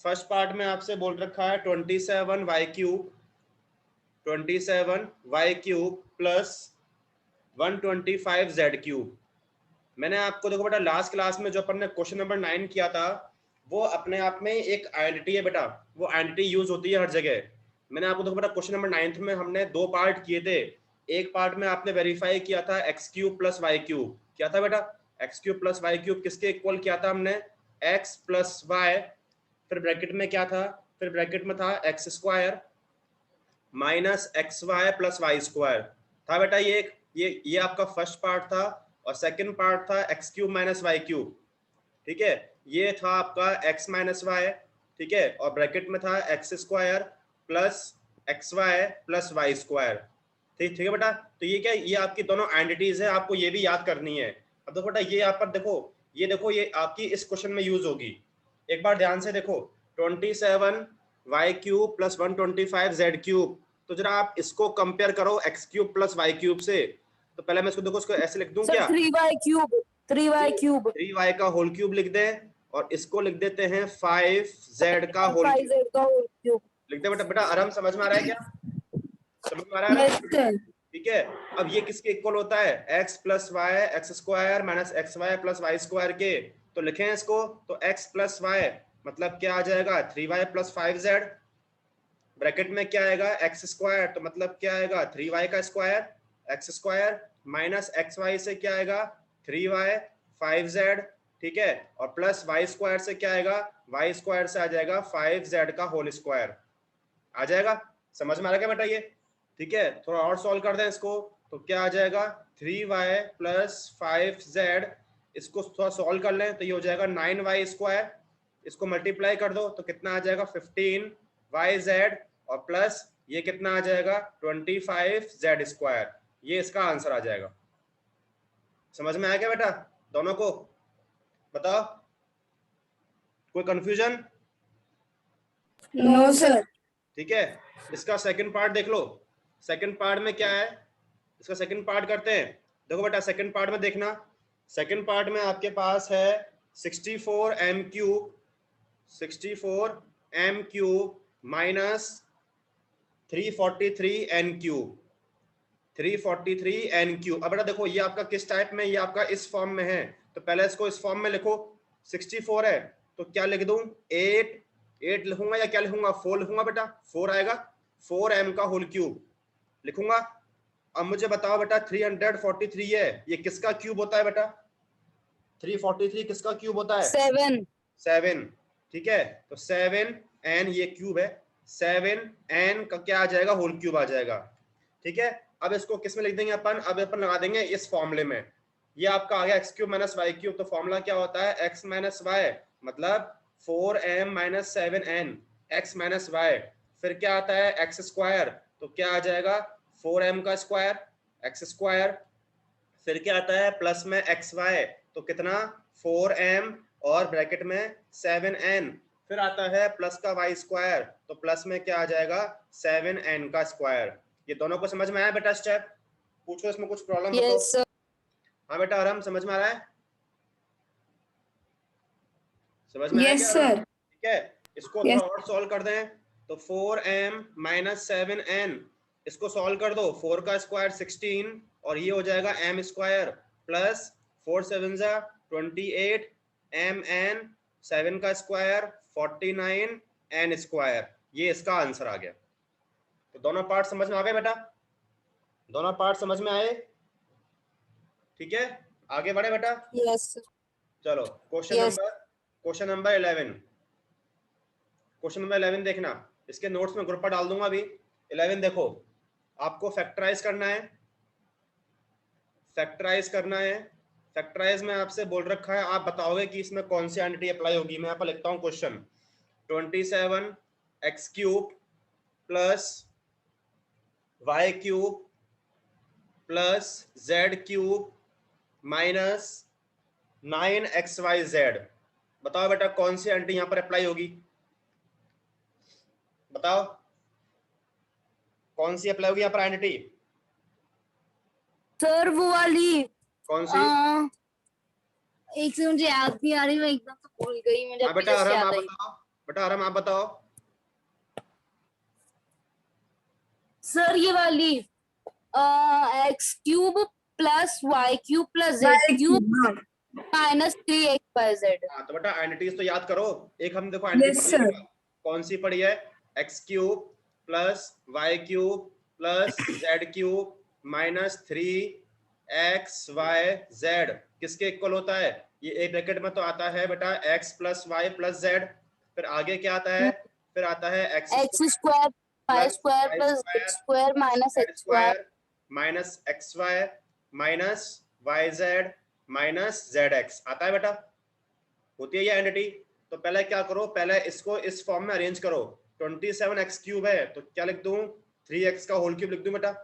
First part में आपसे बोल रखा है 27y³ प्लस 125z³। मैंने आपको देखो बेटा लास्ट क्लास में जो अपन ने क्वेश्चन नंबर 9 किया था वो अपने आप में एक आइडेंटिटी है बेटा, वो आइडेंटिटी यूज होती है हर जगह। मैंने आपको देखो बेटा क्वेश्चन नंबर 9 में हमने दो पार्ट किए थे। एक पार्ट में आपने वेरीफाई किया था x³ प्लस y³ क्या था बेटा, x³ प्लस y³ किसके इक्वल किया था हमने, x प्लस वाई, फिर ब्रैकेट में क्या था, फिर ब्रैकेट में था x² minus xy plus y² था बेटा। ये आपका फर्स्ट पार्ट था। और सेकंड पार्ट था x³ माइनस y³। ठीक है, ये था आपका x माइनस वाई, ठीक है, और ब्रैकेट में था x² plus xy plus y²। ठीक है बेटा। तो ये क्या, ये आपकी दोनों आइडेंटिटीज है, आपको ये भी याद करनी है। अब देखो बेटा ये यहाँ पर देखो, ये देखो ये आपकी इस क्वेश्चन में यूज होगी। एक बार ध्यान से देखो 27y³ प्लस 125z³। तो जरा आप इसको कंपेयर करो x³ प्लस y³ से। तो पहले मैं इसको देखो, इसको ऐसे लिख दूं क्या, 3y³ 3y का होल क्यूब लिख दे, और इसको लिख देते हैं 5z का होल क्यूब लिख दे। बेटा बेटा आराम, समझ में आ रहा है क्या, समझ में आ रहा है? ठीक है, अब ये किसके इक्वल होता है, x plus Y x² minus xy plus y² के। तो लिखें इसको, तो x प्लस वाई मतलब क्या आ जाएगा 3y प्लस 5z, ब्रैकेट में क्या आएगा x² तो मतलब क्या आएगा 3y का स्क्वायर, x² माइनस xy से क्या आएगा 3y 5z, ठीक है, और प्लस y² से क्या आएगा, y² से आ जाएगा 5z का होल स्क्वायर आ जाएगा। समझ में आ रहा क्या बेटा ये? ठीक है, थोड़ा और सॉल्व कर दें इसको, तो क्या आ जाएगा 3y प्लस 5z, इसको थोड़ा सॉल्व कर लें तो ये हो जाएगा 9y²। इसको मल्टीप्लाई कर दो तो कितना आ जाएगा 15yz, और प्लस ये कितना आ जाएगा 25z²। ये इसका आंसर आ जाएगा। समझ में आया क्या बेटा दोनों को? बताओ, कोई कंफ्यूजन? No sir. ठीक है, इसका सेकंड पार्ट देख लो। सेकंड पार्ट में क्या है, इसका सेकंड पार्ट करते हैं। देखो बेटा सेकंड पार्ट में देखना, सेकंड पार्ट में आपके पास है 64m³ माइनस 343n³। अब बेटा देखो ये आपका किस टाइप में, ये आपका इस फॉर्म में है, तो पहले इसको इस फॉर्म में लिखो। 64 है तो क्या लिख दूं 8 लिखूंगा या क्या लिखूंगा 4 लिखूंगा बेटा, 4 आएगा, 4m का होल क्यूब लिखूंगा। अब मुझे बताओ बेटा 343 है, ये किसका क्यूब होता है बेटा, 343 किसका क्यूब होता है, 7। ठीक है, तो 7n ये क्यूब है, 7n का क्या आ जाएगा होल क्यूब आ जाएगा। ठीक है, अब इसको किस में लिख देंगे अपन, अब अपन लगा देंगे इस फॉर्मूले में। ये आपका आ गया x³ माइनस y³, तो फॉर्मूला क्या होता है x माइनस वाई मतलब 4m minus 7n x minus Y, फिर क्या आता है x², तो क्या आ जाएगा 4m का स्क्वायर x², फिर क्या आता है प्लस में xy तो कितना 4m और ब्रैकेट में 7n, फिर आता है प्लस का y² तो प्लस में क्या आ जाएगा 7n का स्क्वायर। ये दोनों को समझ में आया बेटा स्टेप? पूछो इसमें कुछ प्रॉब्लम बताओ। Yes sir. हाँ बेटा आराम, समझ में आ रहा है? समझ में आया यस क्या आराम? सर। ठीक है, इसको थोड़ा और सॉल्व कर दें, तो 4m माइनस 7n इसको सॉल्व कर दो, 4 का स्क्वायर 16 और ये हो जाएगा m² प्लस 4 7 28 mn 7 का स्क्वायर 49n²। ये इसका आंसर आ गया। तो दोनों पार्ट समझ में आ गए बेटा, दोनों पार्ट समझ में आए? ठीक है, आगे बढ़े बेटा। Yes sir. चलो क्वेश्चन नंबर 11। क्वेश्चन नंबर 11 देखना, इसके नोट्स में ग्रुप पर डाल दूंगा अभी। 11 देखो, आपको फैक्टराइज करना है, फैक्टराइज में आपसे बोल रखा है, आप बताओगे कि इसमें कौन सी आइडेंटिटी अप्लाई होगी। मैं यहाँ पर लिखता हूँ question 27x³ plus y³ plus z³ minus 9xyz। बताओ बेटा कौन सी आइडेंटिटी यहाँ पर अप्लाई होगी, बताओ कौन सी अप्लाई होगी यहाँ पर आइडेंटिटी? सर वो वाली कौन सी? एक से मुझे याद नहीं आ रही, मैं एकदम से भूल गई, मुझे हाँ अभी बेटा जस्ट आराम, याद आप आई। बताओ बेटा आराम आप बताओ। सर ये वाली X cube plus Y cube plus Z cube minus 3xyz। हाँ तो बेटा आइडेंटिटीज तो याद करो। एक हम देखो आइडेंटिटी कौन सी पड़ी है, x cube plus Y cube plus Z cube minus 3xyz किसके इक्वल होता है? ये एक ब्रैकेट में तो आता है बेटा X plus Y plus Z, फिर आगे क्या आता है, फिर आता है x square Y square plus X square minus X square minus x Y minus Y Z minus Z X आता है बेटा, होती है ये आइडेंटिटी। तो पहले क्या करो, पहले इसको इस फॉर्म में अरेंज करो। 27x क्यूब है तो क्या लिख दूं, 3x का होल क्यूब लिख दूं बेटा,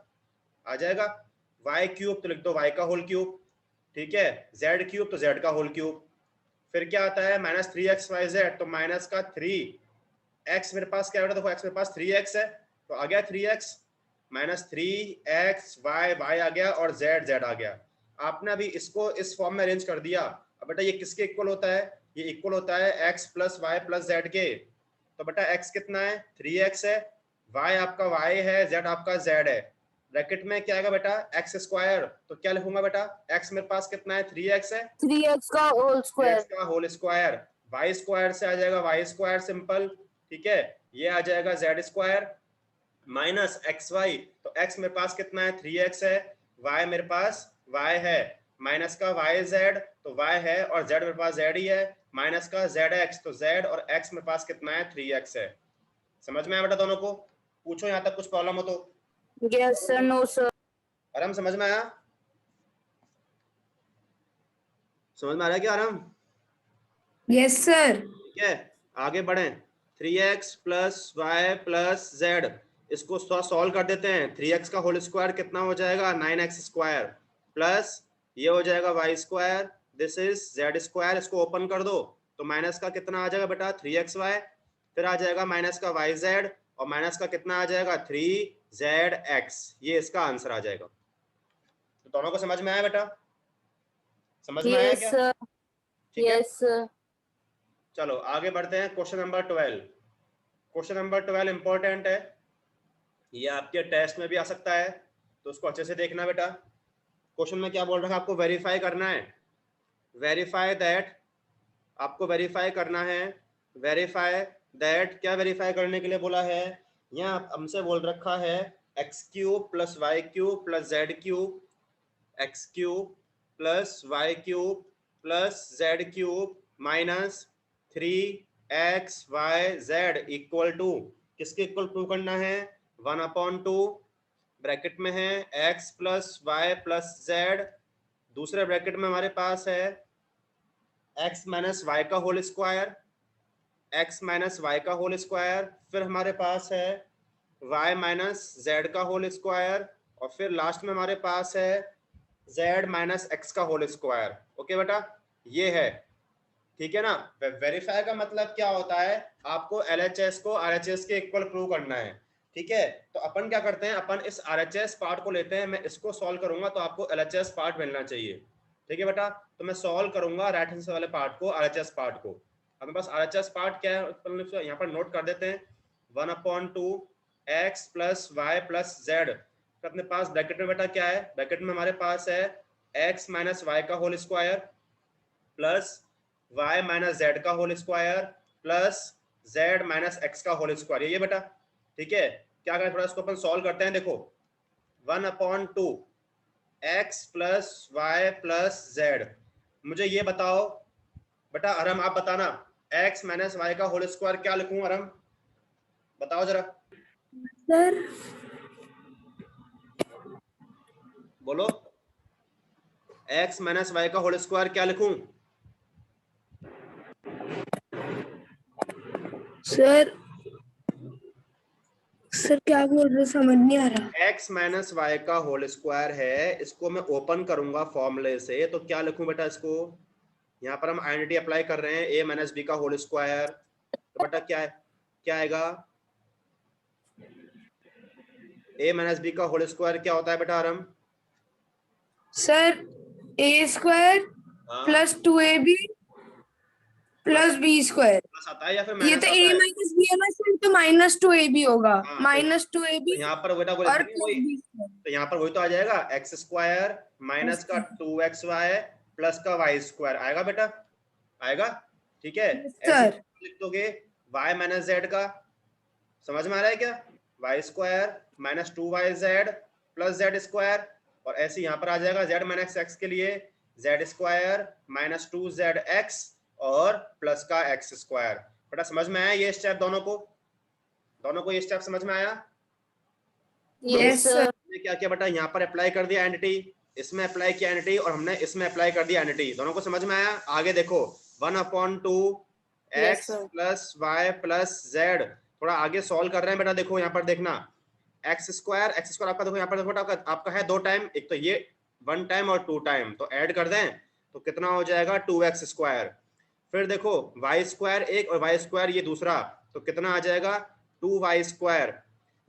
आ जाएगा। y क्यूब तो लिख दो y का होल क्यूब, ठीक है। z क्यूब तो z का होल क्यूब, फिर क्या आता है माइनस 3xyz तो माइनस का 3x मेरे पास क्या बेटा, देखो x मेरे पास 3x है तो आ गया 3x माइनस 3xy आ गया और z आ गया। आपने अभी इसको इस फॉर्म में अरेंज कर दिया। अब बेटा ये किसके इक्वल होता है, ये इक्वल होता है x plus Y plus Z के। तो बेटा x कितना है, 3x है, y आपका y है, z आपका z है, ब्रैकेट में क्या आएगा बेटा x स्क्वायर। तो क्या लिखूंगा बेटा, x मेरे पास कितना है 3x है, 3x का होल स्क्वायर, 3x का होल स्क्वायर, y स्क्वायर से आ जाएगा y स्क्वायर सिंपल, ठीक है। ये आ जाएगा z स्क्वायर माइनस xy, तो x मेरे पास कितना है 3x है, y मेरे पास y है, माइनस का yz तो y है और z मेरे पास z ही है, माइनस का zx तो z और x मेरे पास कितना है 3x है। समझ में आया बेटा दोनों को? पूछो यहाँ तक कुछ प्रॉब्लम हो तो। Yes sir, no sir. Aaram समझ में आया, समझ में आ रहा है क्या आराम? Yes sir. ठीक है आगे बढ़े, 3x plus Y plus Z, इसको सॉल्व कर देते हैं। 3x का होल स्क्वायर कितना हो जाएगा 9x स्क्वायर, प्लस ये हो जाएगा Y square, this is Z square, इसको ओपन कर दो तो माइनस का कितना आ जाएगा बेटा 3xy, फिर आ जाएगा माइनस का वाई जेड और माइनस का कितना आ जाएगा 3zx, ये इसका आंसर आ जाएगा। तो दोनों को समझ में आया बेटा, समझ में आया क्या? ठीक है यस सर। चलो आगे बढ़ते हैं, question number 12। Question number 12 important है, ये आपके टेस्ट में भी आ सकता है तो उसको अच्छे से देखना बेटा। क्वेश्चन में क्या बोल रहा है, आपको वेरीफाई करना है, वेरीफाई दैट, आपको वेरीफाई करना है, वेरीफाई दैट, क्या वेरीफाई करने के लिए बोला है, यहाँ हमसे बोल रखा है x cube plus Y cube plus Z cube, X cube plus Y cube plus Z cube minus 3xyz equal to, किसके इक्वल प्रूव करना है 1/2, ब्रैकेट में है x plus Y plus Z, दूसरे ब्रैकेट में हमारे पास है x माइनस वाई का whole square, x minus Y का होल स्क्वायर, फिर हमारे पास है y माइनस जेड का होल स्क्वायर और फिर लास्ट में हमारे पास है z माइनस एक्स का होल स्क्वायर। ओके बेटा ये है, ठीक है ना। वेरीफाई का मतलब क्या होता है, आपको LHS को RHS के इक्वल प्रूव करना है, ठीक है। तो अपन क्या करते हैं, अपन इस RHS पार्ट को लेते हैं, मैं इसको सॉल्व करूंगा तो आपको LHS पार्ट मिलना चाहिए, ठीक है बेटा। तो मैं सॉल्व करूंगा राइट हैंड वाले पार्ट को, RHS पार्ट को। अब मेरे पास RHS पार्ट क्या है, यहाँ पर नोट कर देते हैं 1/2 x plus Y plus Z, अपने पास ब्रैकेट में बेटा क्या है, ब्रैकेट में हमारे पास है x माइनस वाई का whole square plus y minus Z का whole square plus z minus X का होल स्क्वायर, ये बेटा, ठीक है। क्या करें, थोड़ा इसको अपन सॉल्व करते हैं। देखो 1/2 x plus Y plus Z, मुझे ये बताओ बेटा, अरम आप बताना x माइनस वाई का होल स्क्वायर क्या लिखूं, अरम बताओ जरा, सर बोलो x माइनस वाई का होल स्क्वायर क्या लिखूं? सर सर क्या बोल रहे, समझ नहीं आ रहा। x माइनस वाई का होल स्क्वायर है, इसको मैं ओपन करूंगा फॉर्मूले से तो क्या लिखूं बेटा इसको, यहाँ पर हम आइडेंटिटी अप्लाई कर रहे हैं a माइनस बी का होल स्क्वायर, तो बेटा क्या है, क्या आएगा a माइनस बी का होल स्क्वायर क्या होता है बेटा आरम? Sir a square plus 2ab plus b square plus आता है या फिर ये माइनस तो आता a है? माइनस b है ना सर, तो -2ab होगा, हाँ, -2ab तो यहाँ पर बेटा वो और लिखेंगे वही, तो यहाँ पर वही तो आ जाएगा, एक्स स्क्वायर माइनस का 2xy प्लस का वाई स्क्वायर आएगा बेटा, आएगा, ठीक है। ऐसे सर। लिख दोगे y माइनस जेड का, समझ में आ रहा है क्या, Y square minus 2yz plus Z square, और ऐसे यहाँ पर आ जाएगा z माइनस एक्स के लिए जेड स्क्वायर माइनस 2zx और प्लस का एक्स स्क्वायर। बेटा समझ में आया ये स्टेप दोनों को ये स्टेप समझ में आया? Yes sir. हमने क्या किया बेटा, यहाँ पर अप्लाई कर दिया एंटिटी, इसमें अप्लाई किया एंटिटी, और हमने इसमें अप्लाई कर दिया एंटिटी, दोनों को समझ में आया? आगे देखो 1/2 x plus Y plus Z, थोड़ा आगे सॉल्व कर रहे हैं बेटा, देखो यहाँ पर देखना, एक्स स्क्वायर आपका देखो यहाँ पर देखो आपका है 2 टाइम, एक तो ये 1 टाइम और 2 टाइम, तो ऐड कर दें तो कितना हो जाएगा 2x स्क्वायर। फिर देखो वाई स्क्वायर एक और वाई स्क्वायर ये दूसरा, तो कितना आ जाएगा 2y स्क्वायर,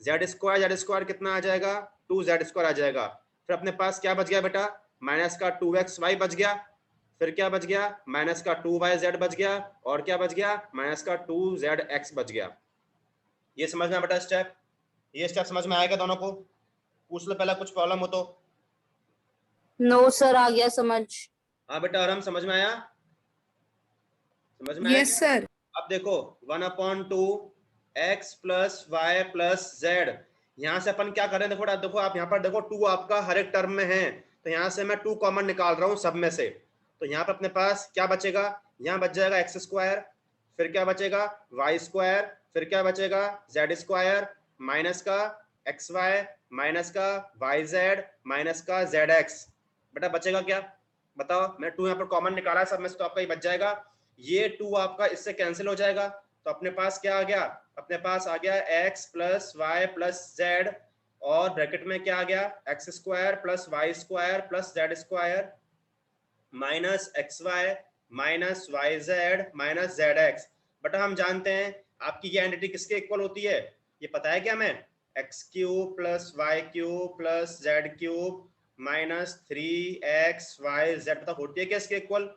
जेड स्क्वायर कितना आ जाएगा 2z स्क्वायर आ जाएगा। फिर अपने पास क्या बच गया बेटा, माइनस का 2xy बच गया, फिर क्या बच गया माइनस का 2yz बच गया, और क्या बच गया माइनस का 2zx बच गया। ये समझ में बेटा स्टेप, ये स्टेप समझ में आएगा दोनों को? पूछ लो पहला कुछ प्रॉब्लम हो तो। नो सर, आ गया समझ। हाँ बेटा आराम समझ में आया, समझ में आया? Yes sir. अब देखो 1/2 x plus Y plus Z, यहाँ से अपन क्या करें, देखो देखो आप यहाँ पर देखो 2 आपका हर एक टर्म में है, तो यहाँ से मैं 2 कॉमन निकाल रहा हूँ सब में से, तो यहाँ पर अपने पास क्या बचेगा, यहाँ बच जाएगा एक्स स्क्वायर, फिर क्या बचेगा वाई स्क्वायर, फिर क्या बचेगा जेड स्क्वायर माइनस का एक्स वाई माइनस का वाई जेड माइनस का जेड एक्स। बेटा बचेगा क्या बताओ, मैं 2 यहाँ पर कॉमन निकाला है सब में से, तो आपका ये बच जाएगा, ये 2 आपका इससे कैंसिल हो जाएगा, तो अपने पास क्या आ गया, अपने पास आ गया x plus Y plus Z, और ब्रैकेट में क्या आ गया X square plus Y square plus Z square minus x Y minus Y Z minus Z X. But हम जानते हैं आपकी ये एंटिटी किसके इक्वल होती है, ये पता है क्या हमें, X cube plus Y cube plus Z cube minus 3xy z, पता होती है क्या इसके इक्वल?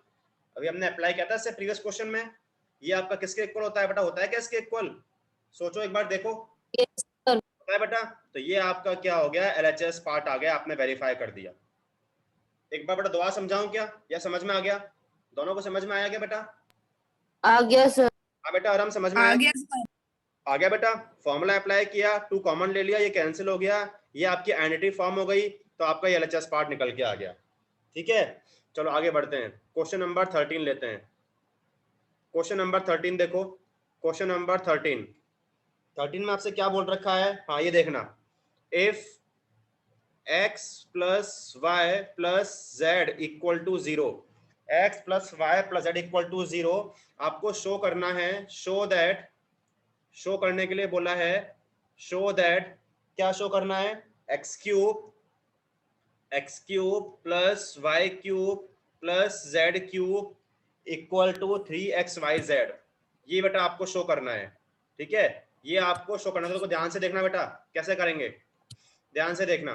अभी हमने अप्लाई किया था इससे प्रीवियस क्वेश्चन में, ये आपका किसके इक्वल होता है बेटा, होता है क्या इसके इक्वल? सोचो एक बार देखो, यस सर। होता है बेटा, तो ये आपका क्या हो गया LHS पार्ट आ गया, आपने वेरीफाई कर दिया। एक बार बेटा दोबारा समझाऊं क्या, या समझ में आ गया दोनों को, समझ में आया क्या बेटा? आ गया सर। हाँ बेटा आराम समझ में आ आया, गया सर। आ गया बेटा, फॉर्मूला अप्लाई किया 2 कॉमन ले लिया, ये कैंसिल हो गया, ये आपकी एंटिटी फॉर्म हो गई, तो आपका ये LHS पार्ट निकल के आ गया। ठीक है चलो आगे बढ़ते हैं, क्वेश्चन नंबर 13 लेते हैं। क्वेश्चन नंबर 13 देखो, क्वेश्चन नंबर 13 में आपसे क्या बोल रखा है, हाँ ये देखना, if x plus Y plus Z equal to 0, X plus Y plus Z equal to 0, आपको शो करना है, शो दैट, शो करने के लिए बोला है, शो दैट, क्या शो करना है, x cube plus Y cube plus Z cube equal to 3xyz, ये बेटा आपको शो करना है। ठीक है ये आपको शो करना है, तो ध्यान से देखना बेटा कैसे करेंगे, ध्यान से देखना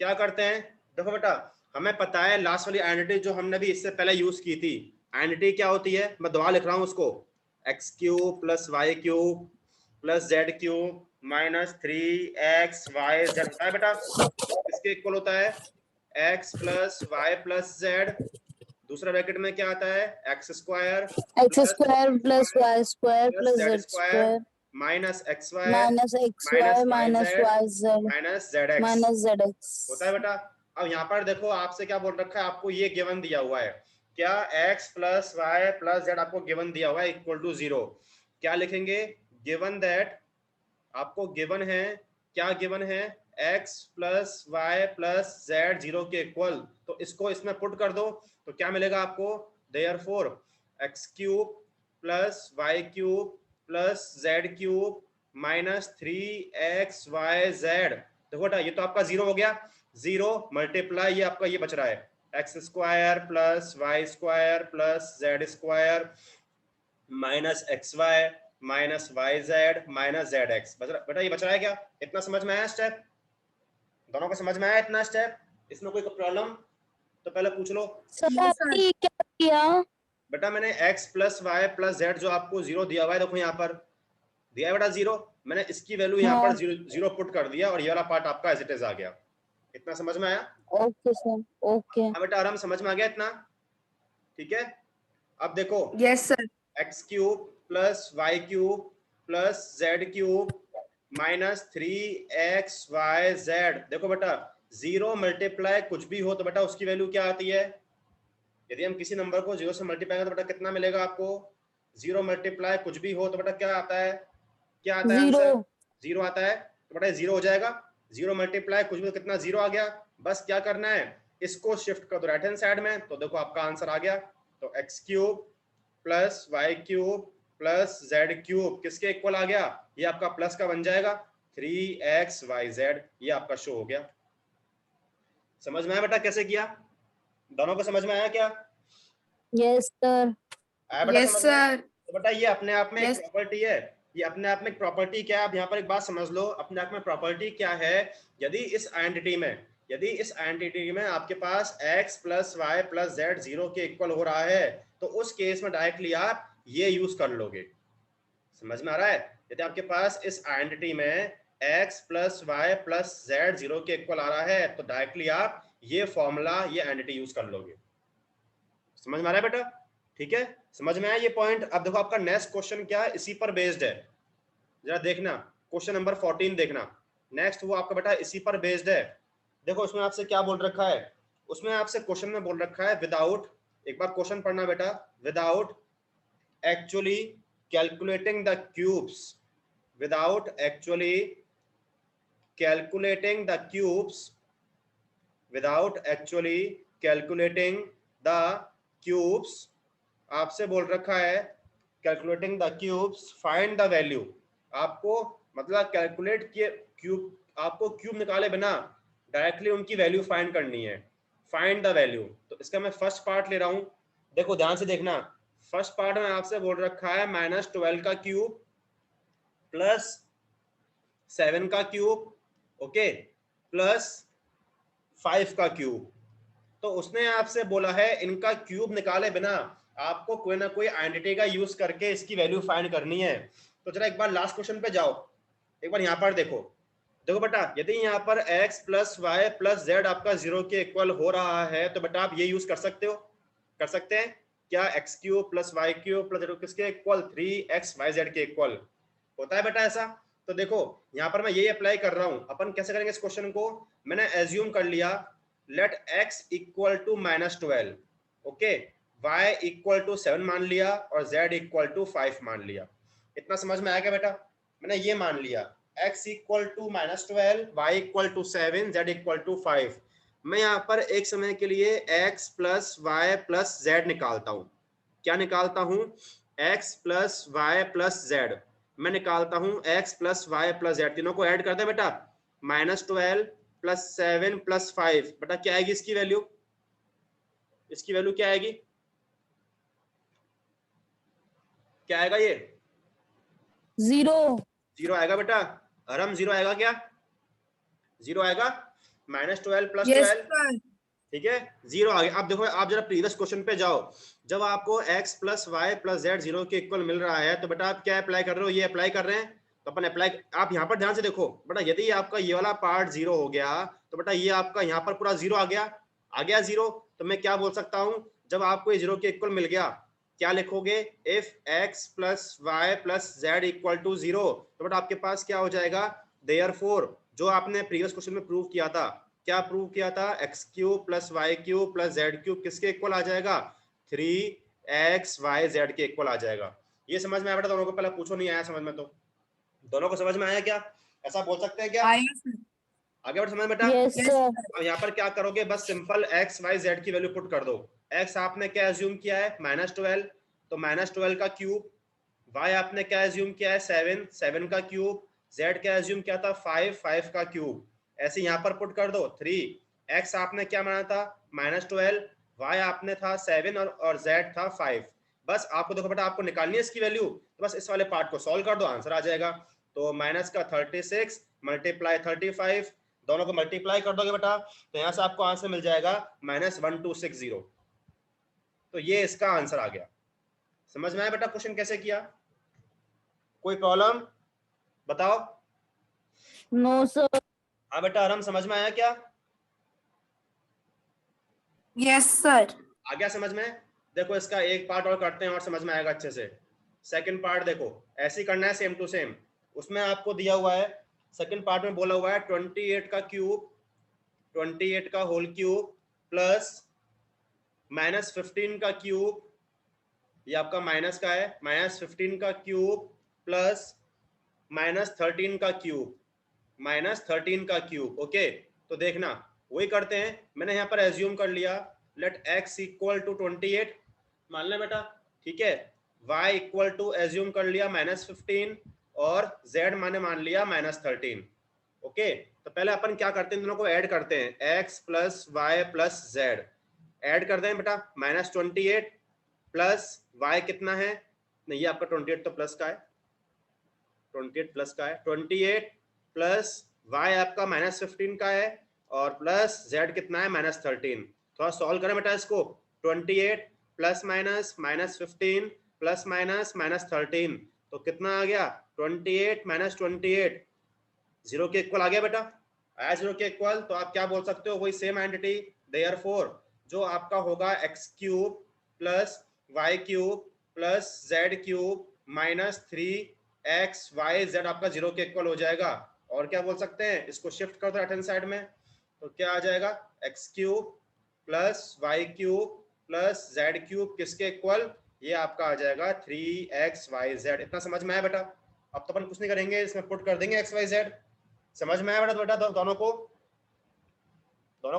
क्या करते हैं। देखो बेटा हमें पता है लास्ट वाली आइडेंटिटी जो हमने भी इससे पहले यूज की थी, आइडेंटिटी क्या होती है, मैं दोबारा लिख रहा हूँ उसको, x cube plus Y cube plus Z cube minus 3xyz होता है बेटा, इसके इक्वल होता है x plus Y plus z, दूसरा ब्रैकेट में क्या आता है x square plus Y square plus z z square square minus x Y minus minus Y Z minus Z x minus Z x होता है बेटा। अब यहाँ पर देखो आपसे क्या बोल रखा है, आपको ये गिवन दिया हुआ है, क्या x plus Y plus z आपको गिवन दिया हुआ है इक्वल टू 0, क्या लिखेंगे, गिवन दैट, आपको गिवन है, क्या गिवन है, x plus Y plus z 0 के इक्वल, तो इसको इसमें पुट कर दो, तो क्या मिलेगा आपको, therefore x cube plus Y cube plus Z cube minus 3xyz। देखो बेटा ये तो आपका 0 हो गया, 0 मल्टीप्लाई ये आपका ये बच रहा है x square plus Y square plus Z square minus x Y minus Y Z minus Z x, बेटा ये बच रहा है क्या, इतना समझ में आया स्टेप, दोनों को समझ में आया इतना स्टेप, इसमें कोई प्रॉब्लम तो पहले पूछ लो। सर आपने क्या किया? बेटा मैंने x plus Y plus z जो आपको 0 दिया हुआ है, देखो यहाँ पर दिया है बेटा 0, मैंने इसकी वैल्यू यहाँ पर 0 पुट कर दिया और ये वाला पार्ट आपका एज इट इज आ गया। इतना समझ में आया? Okay sir, okay. हाँ बेटा आराम समझ में आ गया इतना? ठीक है, अब देखो yes sir. X cube plus Y cube plus Z cube minus 3xyz। देखो बेटा 0 मल्टीप्लाई कुछ भी हो तो बेटा उसकी वैल्यू क्या आती है? यदि हम किसी नंबर को 0 से मल्टीप्लाई करें तो बेटा कितना मिलेगा आपको? 0 मल्टीप्लाई कुछ भी हो तो बेटा क्या आता है? क्या आता है आंसर? 0 आता है। तो बेटा 0 हो जाएगा। 0 मल्टीप्लाई कुछ भी तो कितना? 0 आ गया। बस क्या करना है, इसको शिफ्ट कर दो राइट हैंड साइड में, तो देखो आपका आंसर आ गया। तो x cube plus Y cube plus Z cube किसके इक्वल आ गया? ये आपका प्लस का बन जाएगा 3xyz। ये आपका शो हो गया। समझ में आया बेटा कैसे किया? दोनों को समझ में आया क्या? Yes sir. आया बेटा यस समझ में? सर। तो बेटा ये अपने आप में एक Yes. प्रॉपर्टी है। ये अपने आप में एक प्रॉपर्टी क्या है? अब यहाँ पर एक बात समझ लो, अपने आप में प्रॉपर्टी क्या है? यदि इस आइडेंटिटी में आपके पास x plus Y plus z 0 के इक्वल हो रहा है तो उस केस में डायरेक्टली आप ये यूज कर लोगे। समझ में आ रहा है? यदि आपके पास इस आइडेंटिटी में x plus Y plus z 0 के इक्वल आ रहा है तो डायरेक्टली आप ये फॉर्मूला, ये आइडेंटिटी यूज कर लोगे। समझ में आ रहा है बेटा? ठीक है, समझ में आया ये पॉइंट? अब देखो आपका नेक्स्ट क्वेश्चन क्या है, इसी पर बेस्ड है। जरा देखना क्वेश्चन नंबर 14 देखना। नेक्स्ट वो आपका बेटा इसी पर बेस्ड है। देखो उसमें आपसे क्या बोल रखा है, उसमें आपसे क्वेश्चन में बोल रखा है विदाउट, एक बार क्वेश्चन पढ़ना बेटा, without actually calculating the cubes, without actually calculating the cubes, without actually calculating the cubes, आपसे बोल रखा है calculating the cubes find the value. आपको मतलब कैलकुलेट किए क्यूब, आपको क्यूब निकाले बिना डायरेक्टली उनकी वैल्यू फाइंड करनी है। फाइंड द वैल्यू, तो इसका मैं फर्स्ट पार्ट ले रहा हूं। देखो ध्यान से देखना, फर्स्ट पार्ट में आपसे बोल रखा है -12 का क्यूब प्लस 7 का क्यूब, ओके, प्लस 5 का क्यूब। तो उसने आपसे बोला है इनका क्यूब निकाले बिना आपको कोई ना कोई आइडेंटिटी का यूज करके इसकी वैल्यू फाइंड करनी है। तो जरा एक बार लास्ट क्वेश्चन पे जाओ, एक बार यहाँ पर देखो। देखो बेटा यदि यहाँ पर x plus Y plus z आपका 0 के इक्वल हो रहा है तो बेटा आप ये यूज कर सकते हो, कर सकते हैं क्या? X cube plus Y cube plus z किसके इक्वल? 3xyz के इक्वल होता है बेटा ऐसा। तो देखो यहाँ पर मैं ये अप्लाई कर रहा हूँ। अपन कैसे करेंगे इस क्वेश्चन को? मैंने एज्यूम कर लिया let x equal to -12, okay, y equal to 7 मान लिया और z इक्वल टू 5 मान लिया। इतना समझ में आया क्या बेटा? मैंने ये मान लिया x equal to -12, y equal to 7, z equal to 5। मैं यहाँ पर एक समय के लिए x plus Y plus z निकालता हूँ। क्या निकालता हूँ? x plus Y plus z. मैं निकालता हूँ x plus Y plus z, तीनों को ऐड करते हैं बेटा। -12 प्लस 7 प्लस 5, बेटा क्या आएगी इसकी वैल्यू? इसकी वैल्यू क्या आएगी? क्या आएगा ये? 0 आएगा बेटा। अरम 0 आएगा क्या? 0 आएगा। -12 प्लस 12, ठीक है, 0 आ गया। अब देखो आप जरा प्रीवियस क्वेश्चन पे जाओ। जब आपको x plus Y plus z 0 के इक्वल मिल रहा है तो बेटा आप क्या अप्लाई कर रहे हो? ये अप्लाई कर रहे हैं। तो अपन अप्लाई, आप यहाँ पर ध्यान से देखो बेटा, यदि आपका ये वाला पार्ट 0 हो गया तो बेटा ये आपका यहाँ पर पूरा 0 आ गया, 0। तो मैं क्या बोल सकता हूँ, जब आपको ये 0 के इक्वल मिल गया क्या लिखोगे? If x plus Y plus Z equal to 0, तो बेटा आपके पास क्या हो जाएगा? देयरफॉर, जो आपने प्रीवियस क्वेश्चन में प्रूव किया था, क्या प्रूव किया था? X cube plus Y cube plus Z cube किसके इक्वल आ जाएगा? 3xyz के इक्वल आ जाएगा। ये समझ में आया बेटा? दोनों को पहले पूछो, नहीं आया समझ में? तो दोनों को समझ में आया क्या? ऐसा बोल सकते हैं क्या? आगे बढ़ समझ बेटा। अब यहाँ पर क्या करोगे? बस सिंपल x y z की वैल्यू पुट कर दो। x आपने क्या एज्यूम किया है? -12, तो -12 का क्यूब। y आपने क्या एज्यूम किया है? 7, 7 का क्यूब। z क्या एज्यूम किया था? 5, 5 का क्यूब। ऐसे यहाँ पर पुट कर दो 3। x आपने क्या माना था? -12, y आपने था 7 और z था 5। बस आपको देखो बेटा, आपको निकालनी है इसकी वैल्यू, तो बस इस वाले पार्ट को सॉल्व कर दो, आंसर आ जाएगा। तो माइनस का 36 मल्टीप्लाई 35, दोनों को मल्टीप्लाई कर दोगे बेटा तो यहाँ से आपको आंसर मिल जाएगा -1260। तो ये इसका आंसर आ गया। समझ में आया बेटा क्वेश्चन कैसे किया? कोई प्रॉब्लम बताओ? No sir. हाँ बेटा आराम, समझ में आया क्या? Yes sir. आ गया समझ में? देखो इसका एक पार्ट और करते हैं और समझ में आएगा अच्छे से। सेकंड पार्ट देखो, ऐसे ही करना है सेम टू सेम। उसमें आपको दिया हुआ है, सेकंड पार्ट में बोला हुआ है 28 का क्यूब, 28 का होल क्यूब प्लस -15 का क्यूब, ये आपका माइनस का है, -15 का क्यूब प्लस -13 का क्यूब, -13 का क्यूब। ओके, तो देखना वही करते हैं। मैंने यहाँ पर एज्यूम कर लिया, लेट x इक्वल टू 28 मान लें बेटा, ठीक है। y इक्वल टू एज्यूम कर लिया -15 और z माने मान लिया -13। ओके, तो पहले अपन क्या करते हैं, दोनों को ऐड करते हैं, x plus Y plus z add कर दें बेटा। -28 प्लस y कितना है, नहीं ये आपका 28 तो प्लस का है, 28 प्लस का है, 28 प्लस y आपका -15 का है और प्लस z कितना है -13। थोड़ा सॉल्व करें बेटा इसको, 28 प्लस माइनस -15 प्लस माइनस -13 तो कितना आ गया, 28 माइनस 28 जीरो के इक्वल आ गया बेटा। आया जीरो के इक्वल, तो आप क्या बोल सकते हो, वही सेम आइडेंटिटी। देयरफॉर जो आपका होगा x cube plus Y cube plus Z cube minus 3xyz आपका जीरो के इक्वल हो जाएगा। और क्या बोल सकते हैं, इसको शिफ्ट कर दो राइट हैंड साइड में, तो क्या आ जाएगा, x cube plus Y cube plus Z cube किसके इक्वल, ये आपका आ जाएगा 3xyz। इतना समझ में आया बेटा? अब तो अपन कुछ नहीं करेंगे, इसमें पुट कर देंगे xyz। समझ में आया बेटा? दोनों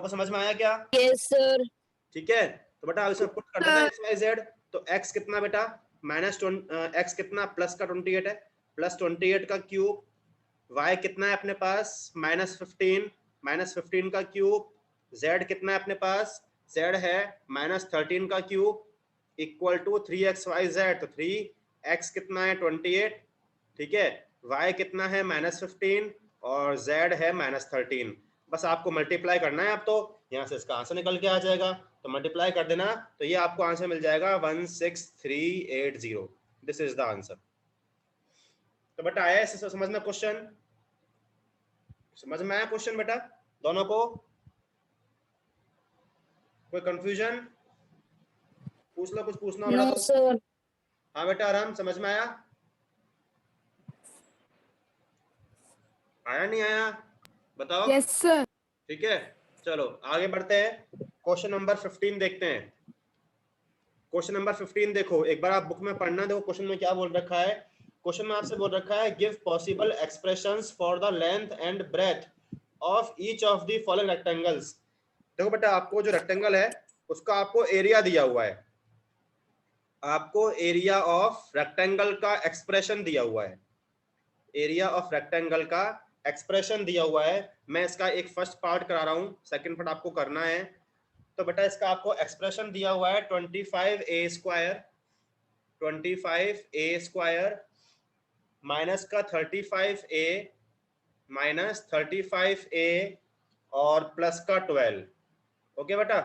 को समझ में आया क्या? Yes sir. ठीक है, तो बेटा इसमें पुट कर देते हैं xyz। तो x कितना बेटा, x कितना, प्लस का 28 है, प्लस 28 का क्यूब, y कितना है अपने पास -15, -15 का क्यूब, z कितना है अपने पास, z है -13 का क्यूब इक्वल टू 3xyz। तो 3x कितना है 28, ठीक है, y कितना है -15 और z है -13। बस आपको मल्टीप्लाई करना है। अब तो यहाँ से इसका आंसर निकल के आ जाएगा, तो मल्टीप्लाई कर देना, तो ये आपको आंसर मिल जाएगा 16380। This is the answer. तो बेटा आया इसे समझ में क्वेश्चन? समझ में आया क्वेश्चन बेटा दोनों को? कोई कंफ्यूजन पूछ लो, कुछ पूछना बेटा नो तो। सर। हाँ बेटा आराम, समझ में आया? आया नहीं आया बताओ? Yes sir. ठीक है, चलो आगे बढ़ते हैं। क्वेश्चन नंबर 15 देखते हैं। क्वेश्चन नंबर 15 देखो, एक बार आप बुक में पढ़ना, देखो क्वेश्चन में क्या बोल रखा है। क्वेश्चन में आपसे बोल रखा है, give possible expressions for the length and breadth of each of the following rectangles. देखो बेटा, आपको जो रेक्टेंगल है उसका आपको एरिया दिया हुआ है, आपको एरिया ऑफ रेक्टेंगल का एक्सप्रेशन दिया हुआ है, एरिया ऑफ रेक्टेंगल का एक्सप्रेशन दिया हुआ है। मैं इसका एक फर्स्ट पार्ट करा रहा हूं, सेकंड पार्ट आपको करना है। तो बेटा इसका आपको एक्सप्रेशन दिया हुआ है 25a square, 25a square minus का 35a माइनस 35a और प्लस का 12। ओके बेटा,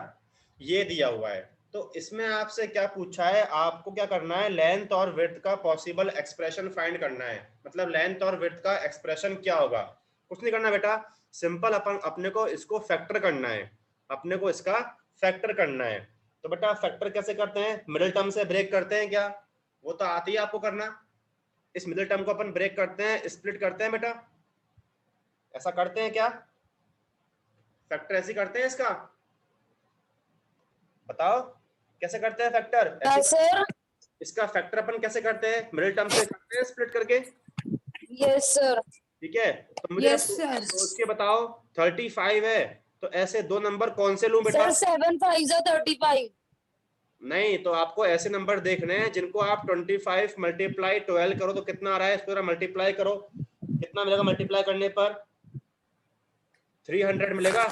ये दिया हुआ है। तो इसमें आपसे क्या पूछा है, आपको क्या करना है, लेंथ और विड्थ का पॉसिबल एक्सप्रेशन फाइंड करना है। मतलब लेंथ और विड्थ का एक्सप्रेशन क्या होगा, कुछ नहीं करना बेटा, सिंपल अपने को इसको फैक्टर करना है, अपने को इसका फैक्टर करना है। तो बेटा फैक्टर कैसे करते हैं, मिडिल टर्म से ब्रेक करते हैं क्या, वो तो आती है आपको करना। इस मिडिल टर्म को अपन ब्रेक करते हैं, स्प्लिट करते हैं बेटा, ऐसा करते हैं क्या, फैक्टर ऐसे करते हैं इसका, बताओ कैसे करते हैं फैक्टर ऐसे? सर। इसका फैक्टर अपन कैसे करते हैं, मिडिल टर्म से करते हैं स्प्लिट करके। Yes sir. ठीक है, तो मुझे यस सर। सोच के बताओ, 35 है, तो ऐसे दो नंबर कौन से लूं बेटा? सर 7 5 35। नहीं, तो आपको ऐसे नंबर देखने हैं जिनको आप 25 मल्टीप्लाई 12 करो तो कितना आ रहा है, इसको जरा मल्टीप्लाई करो, कितना मिलेगा मल्टीप्लाई करने पर, 300 मिलेगा।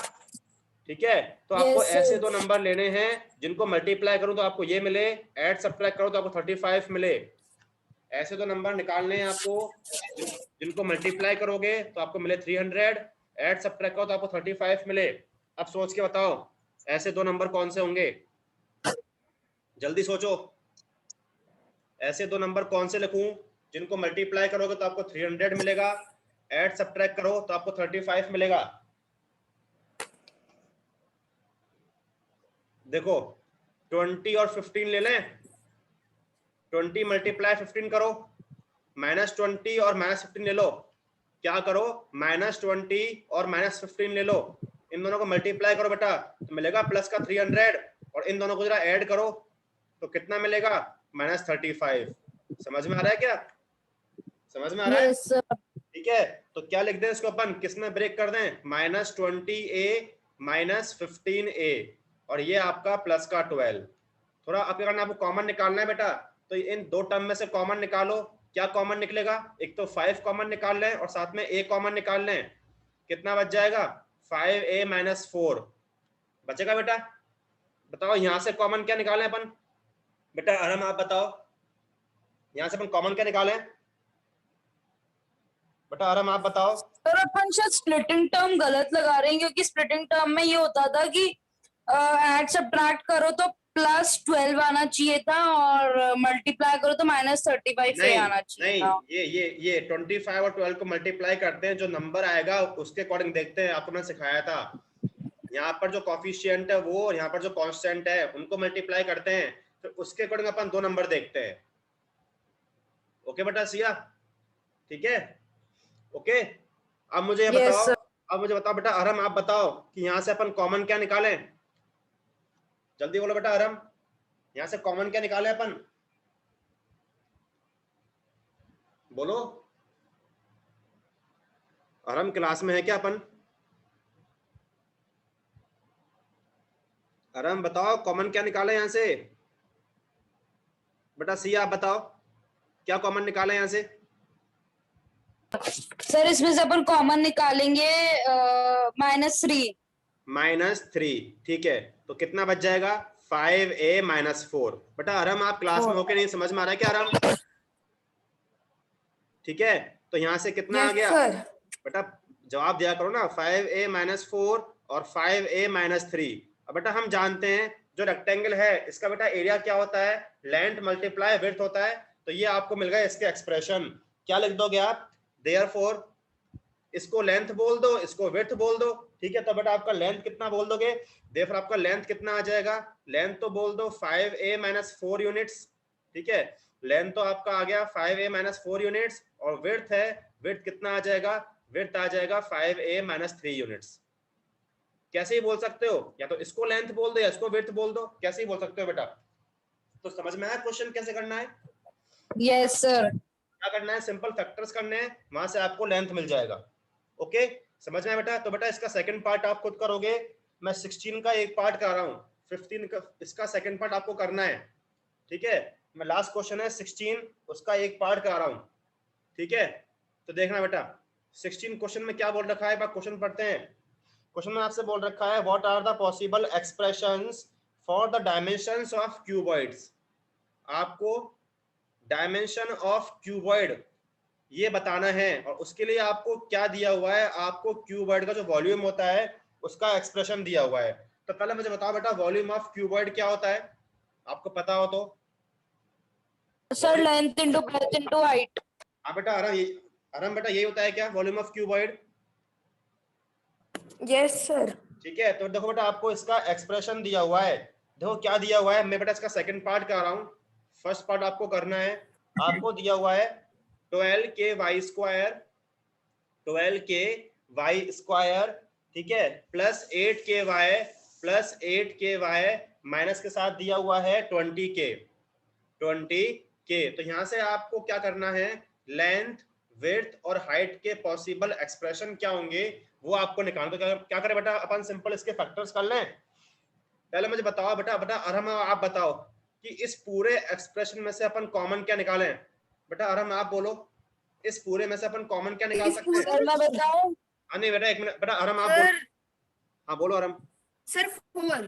ठीक है, तो आपको Yes, ऐसे sir. दो नंबर लेने हैं जिनको मल्टीप्लाई करूं तो आपको ये मिले, ऐड सब्ट्रैक्ट करो तो आपको 35 मिले। ऐसे दो नंबर निकालने हैं आपको जिनको मल्टीप्लाई करोगे तो आपको मिले 300, ऐड सब्ट्रैक्ट करो तो आपको 35 मिले। अब सोच के बताओ ऐसे दो नंबर कौन से होंगे, जल्दी सोचो। ऐसे दो नंबर कौन से लिखूं जिनको मल्टीप्लाई करोगे तो आपको 300 मिलेगा, ऐड सब्ट्रैक्ट करो तो आपको 35 मिलेगा। देखो 20 और 15 ले लें, 20 मल्टीप्लाई 15 करो, -20 और -15 ले लो, क्या करो -20 और -15 ले लो, इन दोनों को मल्टीप्लाई करो बेटा तो मिलेगा प्लस का 300, और इन दोनों को जरा ऐड करो तो कितना मिलेगा -35। समझ में आ रहा है क्या? समझ में आ रहा है? Yes, sir. ठीक है, तो क्या लिख दें इसको अपन, किसमें ब्रेक कर दें, -20a -15a, और ये आपका प्लस का 12। थोड़ा अब अगर आपको कॉमन निकालना है बेटा तो इन दो टर्म में से कॉमन निकालो, क्या कॉमन निकलेगा, एक तो 5 कॉमन निकाल लें और साथ में a कॉमन निकाल लें, कितना बच जाएगा 5a - 4 बचेगा बेटा। बताओ यहां से कॉमन क्या निकालें अपन बेटा, आराम आप बताओ यहां से अपन कॉमन क्या निकालें बेटा, आराम आप बताओ। सर अपन शायद स्प्लिटिंग टर्म गलत लगा रहे हैं, क्योंकि स्प्लिटिंग टर्म में ये होता था कि ऐड सब्ट्रैक्ट करो तो +12 आना चाहिए था और मल्टीप्लाई करो तो -35 नहीं आना चाहिए नहीं, था। ये 25 और 12 को मल्टीप्लाई करते हैं, जो नंबर आएगा उसके अकॉर्डिंग देखते हैं, आपको मैंने सिखाया था। यहाँ पर जो कॉफिशिएंट है वो और यहाँ पर जो कांस्टेंट है उनको मल्टीप्लाई करते हैं, फिर उसके अकॉर्डिंग अपन दो नंबर देखते हैं। ओके बेटा सिया, ठीक है, ओके। अब मुझे ये Yes, बताओ, sir. अब मुझे बताओ बेटा, अरम आप बताओ कि यहाँ से अपन कॉमन क्या निकालें, जल्दी बोलो बेटा अरम, यहाँ से कॉमन क्या निकालें अपन, बोलो। अरम क्लास में है क्या अपन? अरम बताओ कॉमन क्या निकाले यहाँ से बेटा, सिया आप बताओ क्या कॉमन निकाले यहाँ से। सर इसमें से अपन कॉमन निकालेंगे -3। -3, ठीक है, तो कितना बच जाएगा 5a - 4। बेटा आराम आप क्लास में होके नहीं समझ में आ रहा है क्या आराम? ठीक है, तो यहाँ से कितना आ गया बेटा, जवाब दिया करो ना, 5a - 4 और 5a - 3। अब बेटा हम जानते हैं जो रेक्टेंगल है इसका बेटा एरिया क्या होता है, लेंथ मल्टीप्लाई विड्थ होता है, तो ये आपको मिल गया इसके एक्सप्रेशन। क्या लिख दोगे आप, देयरफॉर इसको लेंथ बोल दो, इसको विड्थ बोल दो, ठीक है, तो बेटा आपका लेंथ कितना बोल दोगे, देयरफॉर आपका लेंथ कितना आ जाएगा, लेंथ तो बोल दो 5a - 4 यूनिट्स, ठीक है, लेंथ तो आपका आ गया 5a - 4 यूनिट्स, और विड्थ है, विड्थ कितना आ जाएगा, विड्थ आ जाएगा 5a - 3 यूनिट्स। कैसे ही बोल सकते हो, या तो इसको लेंथ बोल दो या इसको विड्थ बोल दो, कैसे ही बोल सकते हो बेटा। तो समझ में आया क्वेश्चन कैसे करना है? Yes sir. क्या करना है, सिंपल फैक्टर्स करने हैं, वहां से आपको लेंथ मिल जाएगा। ओके, समझ में आया बेटा? तो बेटा इसका सेकंड पार्ट आप खुद करोगे, मैं 16 का एक पार्ट कर रहा हूँ, 15 का इसका सेकंड पार्ट आपको करना है, ठीक है। मैं लास्ट क्वेश्चन है 16 उसका एक पार्ट करा रहा हूँ, ठीक है। तो देखना बेटा 16 क्वेश्चन में क्या बोल रखा है, एक बार क्वेश्चन पढ़ते हैं। क्वेश्चन में आपसे बोल रखा है what are the possible expressions for the dimensions of cuboids. आपको डायमेंशन ऑफ क्यूबॉइड ये बताना है, और उसके लिए आपको क्या दिया हुआ है, आपको क्यूबॉइड का जो वॉल्यूम होता है उसका एक्सप्रेशन दिया हुआ है। तो पहले मुझे बताओ बेटा वॉल्यूम ऑफ क्यूबॉइड क्या होता है, आपको पता हो तो। Sir length into breadth into height. हाँ बेटा आराम बेटा यही होता है क्या, volume of cuboid? Yes sir. ठीक है, तो देखो बेटा आपको इसका एक्सप्रेशन दिया हुआ है, देखो क्या दिया हुआ है, मैं बेटा इसका सेकंड पार्ट कर रहा हूँ, फर्स्ट पार्ट आपको करना है। आपको दिया हुआ है 12k² ठीक है, +8k माइनस के साथ दिया हुआ है 20k। तो यहां से आपको क्या करना है, लेंथ विड्थ और हाइट के पॉसिबल एक्सप्रेशन क्या होंगे वो आपको निकालना। तो क्या करें बेटा, अपन सिंपल इसके फैक्टर्स कर लें। पहले मुझे बताओ बेटा अरहम आप बताओ कि इस पूरे एक्सप्रेशन में से अपन कॉमन क्या निकालें। बेटा अरहम आप बोलो, इस पूरे में से अपन कॉमन क्या निकाल सकते हैं? सर मैं बताऊं? हाँ नहीं बेटा एक मिनट बेटा, अरहम आप बोलो। हाँ बोलो अरहम। सर 4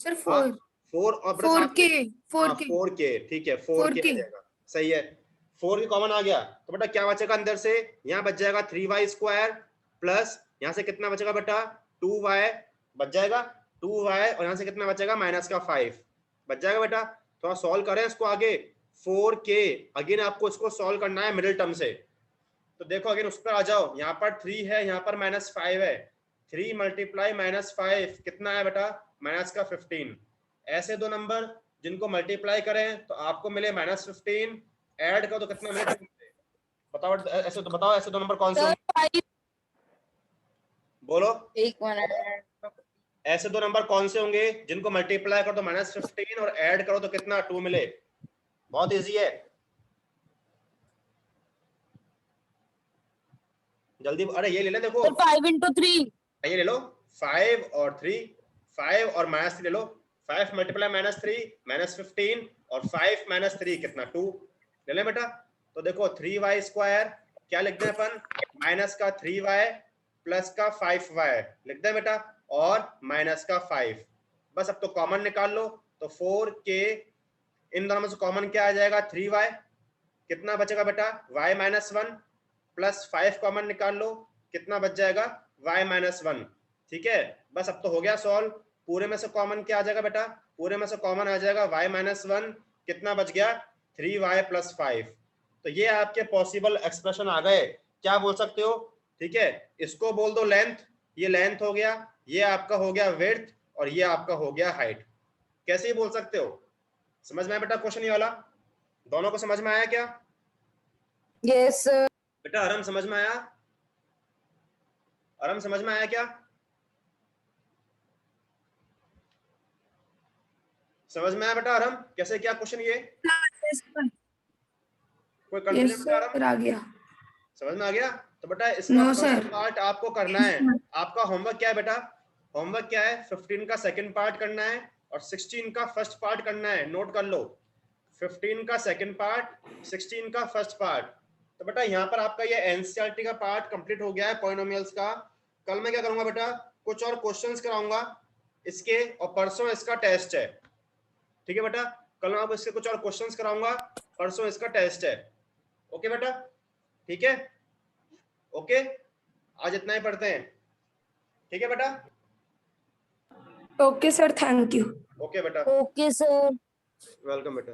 सर 4 4 और 4k 4k, ठीक है 4k आ जाएगा, सही है, 4 कॉमन आ गया। तो बेटा क्या बचेगा अंदर से, यहाँ बच जाएगा 3y² प्लस यहाँ से कितना बचेगा बेटा 2y बच जाएगा, 2y और यहाँ से कितना बचेगा -5 बच जाएगा बेटा। थोड़ा सॉल्व करें इसको आगे, 4k, अगेन आपको इसको सॉल्व करना है मिडिल टर्म से। तो देखो अगेन उस पर आ जाओ, यहाँ पर 3 है, यहाँ पर -5 है, 3 मल्टीप्लाई -5 कितना है बेटा, -15। ऐसे दो नंबर जिनको मल्टीप्लाई करें तो आपको मिले -15, ऐड करो तो कितना मिले, बताओ ऐसे, तो बताओ ऐसे दो नंबर कौन से होंगे, बोलो। एक मिनट, ऐसे दो नंबर कौन से होंगे जिनको मल्टीप्लाई करो तो -15 और ऐड करो तो कितना 2 मिले, बहुत इजी है, जल्दी। अरे ये ले ले, देखो 5 × 3, ये ले लो 5 और 3, 5 और -3 ले लो, 5 मल्टीप्लाई -3 -15 और 5 -3 कितना 2 ले ले बेटा। तो देखो 3y² क्या लिखते हैं अपन, माइनस का 3y प्लस का 5y लिखते हैं बेटा, और माइनस का 5। बस अब तो कॉमन निकाल लो, तो 4k, इन दोनों में से कॉमन क्या आ जाएगा, 3y, कितना बचेगा बेटा y-1 प्लस 5 कॉमन निकाल लो, कितना बच जाएगा y-1। ठीक है, बस अब तो हो गया सॉल्व। पूरे में से कॉमन क्या आ जाएगा बेटा, पूरे में से कॉमन आ जाएगा y-1, कितना बच गया 3y + 5। तो ये आपके पॉसिबल एक्सप्रेशन आ गए, क्या बोल सकते हो, ठीक है। इसको बोल दो लेंथ, ये लेंथ हो गया, ये आपका हो गया विड्थ, और ये आपका हो गया हाइट। कैसे ही बोल सकते हो, समझ में आया बेटा क्वेश्चन ये वाला, दोनों को समझ में आया क्या? Yes sir. बेटा आराम समझ में आया, आराम समझ में आया क्या, समझ में आया बेटा आराम, कैसे क्या क्वेश्चन ये, कोई कंफ्यूजन बेटा आराम, आ गया। समझ में आ गया? तो बेटा इसका No, फर्स्ट sir. पार्ट आपको करना है, आपका होमवर्क क्या है बेटा, होमवर्क क्या है, 15 का सेकंड पार्ट करना है और 16 का फर्स्ट पार्ट करना है, नोट कर लो, 15 का सेकंड पार्ट, 16 का फर्स्ट पार्ट। तो बेटा यहाँ पर आपका ये एनसीईआरटी का पार्ट कंप्लीट हो गया है पॉलिनोमियल्स का। कल मैं क्या करूंगा बेटा, कुछ और क्वेश्चंस कराऊंगा इसके, और परसों इसका टेस्ट है, ठीक है बेटा, कल मैं आपको इसके कुछ और क्वेश्चंस कराऊंगा, परसों इसका टेस्ट है, ओके बेटा, ठीक है, ओके, आज इतना ही पढ़ते हैं, ठीक है बेटा, okay sir, thank you. Okay बेटा, ओके सर। वेलकम बेटा।